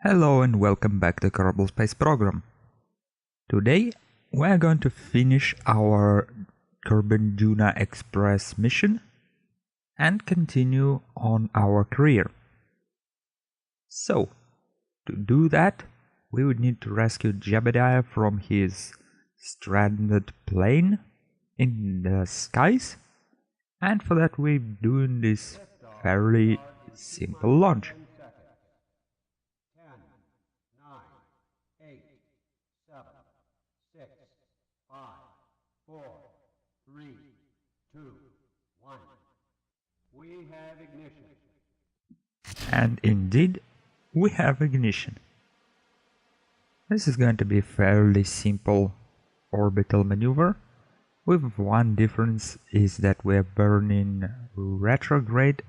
Hello and welcome back to Kerbal Space Program. Today we are going to finish our Kerbin-Duna Express mission and continue on our career. So, to do that, we would need to rescue Jebediah from his stranded plane in the skies, and for that we're doing this fairly simple launch. 10, 9, 8, 7, 6, 5, 4, 3, 2, 1. We have ignition. And indeed, we have ignition. This is going to be a fairly simple orbital maneuver, with one difference is that we're burning retrograde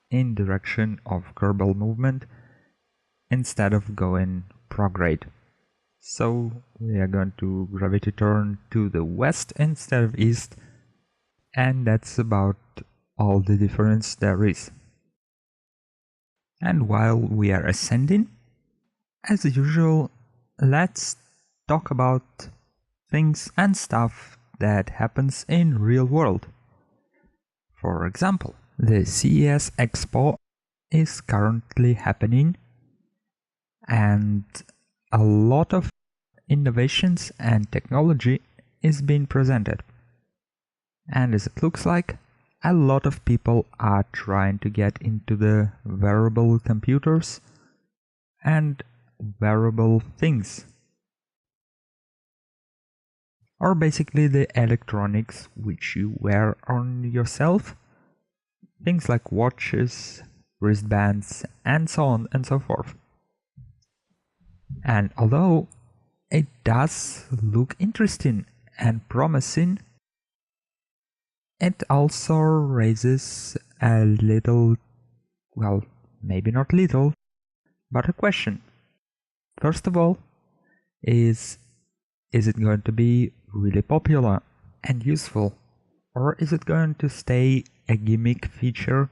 in direction of Kerbal movement instead of going prograde. So we are going to gravity turn to the west instead of east, and that's about all the difference there is. And while we are ascending, as usual, let's talk about things and stuff that happens in real world. For example, the CES Expo is currently happening and a lot of innovations and technology is being presented. And as it looks like, a lot of people are trying to get into the wearable computers and wearable things. Or basically the electronics which you wear on yourself. Things like watches, wristbands, and so on and so forth. And although it does look interesting and promising, it also raises a little, well, maybe not little, but a question. First of all, is it going to be really popular and useful? Or is it going to stay a gimmick feature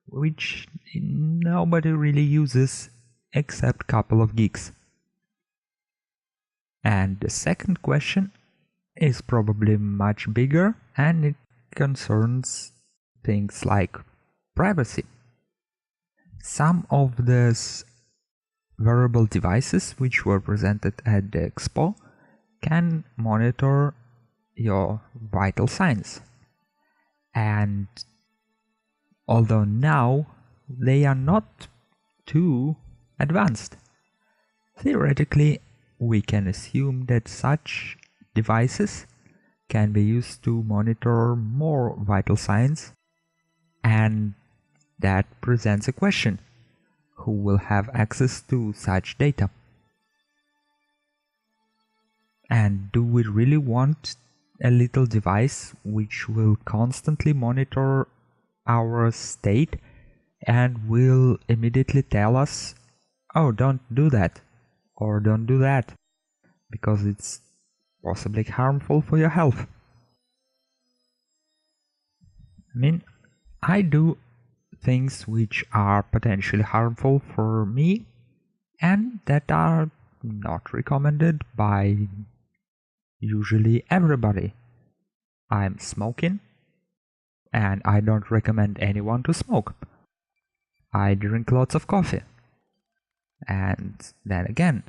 which nobody really uses except a couple of geeks? And the second question is probably much bigger, and it concerns things like privacy. Some of these wearable devices which were presented at the expo can monitor your vital signs. And although now they are not too advanced, theoretically we can assume that such devices can be used to monitor more vital signs, and that presents a question: who will have access to such data? And do we really want a little device which will constantly monitor our state and will immediately tell us, oh, don't do that, or don't do that, because it's possibly harmful for your health? I mean, I do things which are potentially harmful for me and that are not recommended by usually everybody. I'm smoking, and I don't recommend anyone to smoke. I drink lots of coffee, and then again,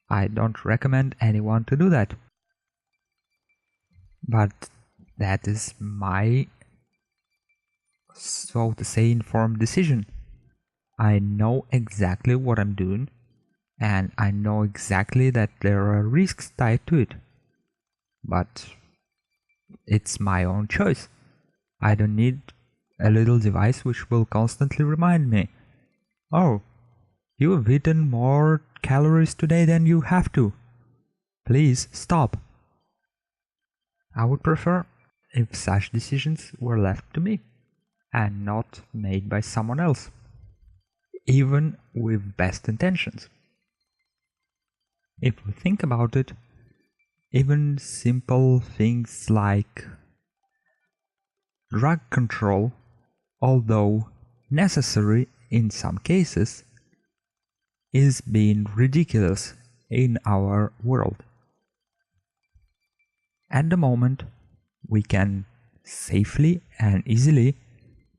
I don't recommend anyone to do that. But that is my, so to say, informed decision. I know exactly what I'm doing, and I know exactly that there are risks tied to it. But it's my own choice. I don't need a little device which will constantly remind me, oh, you have eaten more calories today than you have to. Please stop. I would prefer if such decisions were left to me and not made by someone else, even with best intentions. If we think about it, even simple things like drug control, although necessary in some cases, is being ridiculous in our world. At the moment, we can safely and easily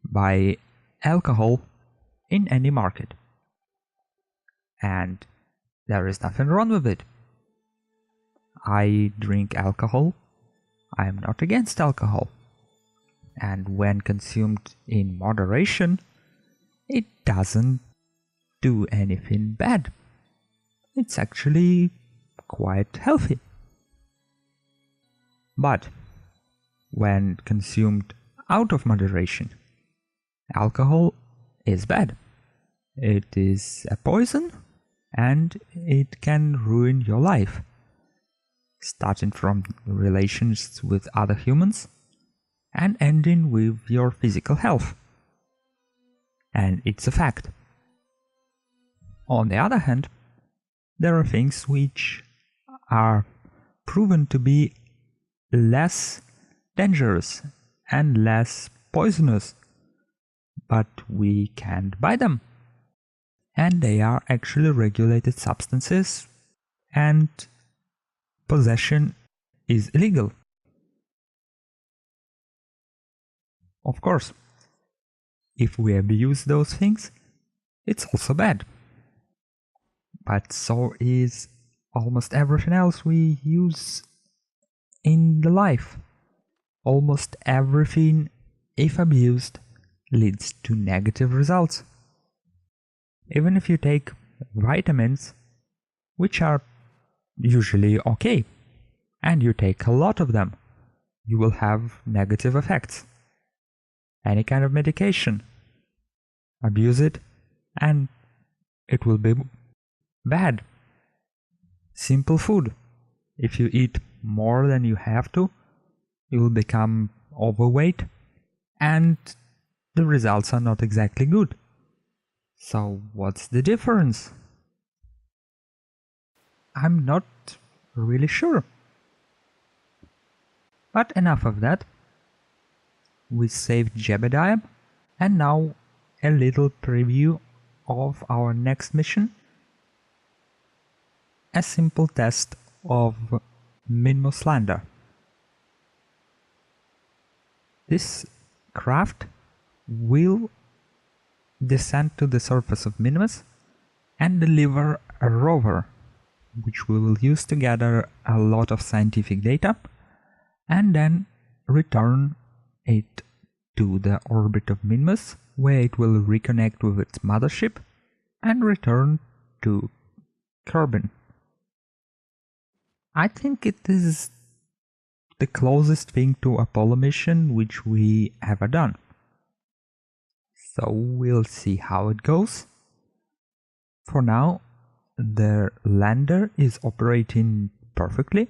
buy alcohol in any market. And there is nothing wrong with it. I drink alcohol. I am not against alcohol. And when consumed in moderation, it doesn't do anything bad. It's actually quite healthy. But when consumed out of moderation, alcohol is bad. It is a poison and it can ruin your life, starting from relations with other humans and ending with your physical health. And it's a fact. On the other hand, there are things which are proven to be less dangerous and less poisonous, but we can't buy them. And they are actually regulated substances, and possession is illegal. Of course, if we abuse those things, it's also bad. But so is almost everything else we use in the life. Almost everything, if abused, leads to negative results. Even if you take vitamins, which are usually okay, and you take a lot of them, you will have negative effects. Any kind of medication, abuse it, and it will be bad. Simple food. If you eat more than you have to, you will become overweight, and the results are not exactly good. So what's the difference? I'm not really sure. But enough of that. We saved Jebediah, and now a little preview of our next mission. A simple test of Minmus Lander. This craft will descend to the surface of Minmus and deliver a rover, which we will use to gather a lot of scientific data, and then return it to the orbit of Minmus, where it will reconnect with its mothership and return to Kerbin. I think it is the closest thing to Apollo mission which we ever done. So we'll see how it goes. For now, the lander is operating perfectly.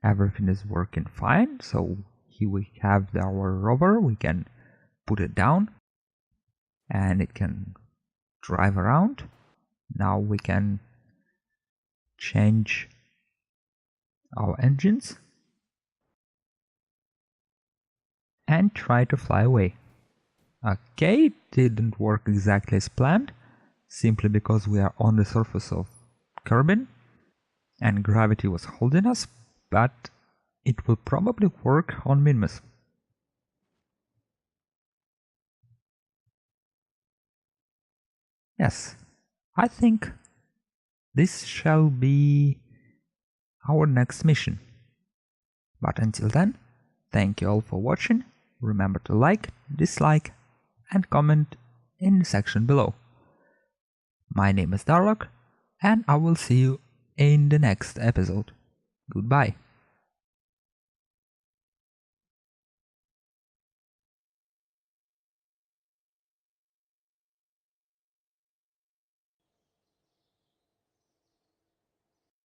Everything is working fine, so here we have our rover. We can put it down and it can drive around. Now we can change our engines and try to fly away. Okay, it didn't work exactly as planned, simply because we are on the surface of Kerbin and gravity was holding us, but it will probably work on Minmus. Yes, I think this shall be our next mission. But until then, thank you all for watching. Remember to like, dislike, and comment in the section below. My name is Darlock, and I will see you in the next episode. Goodbye.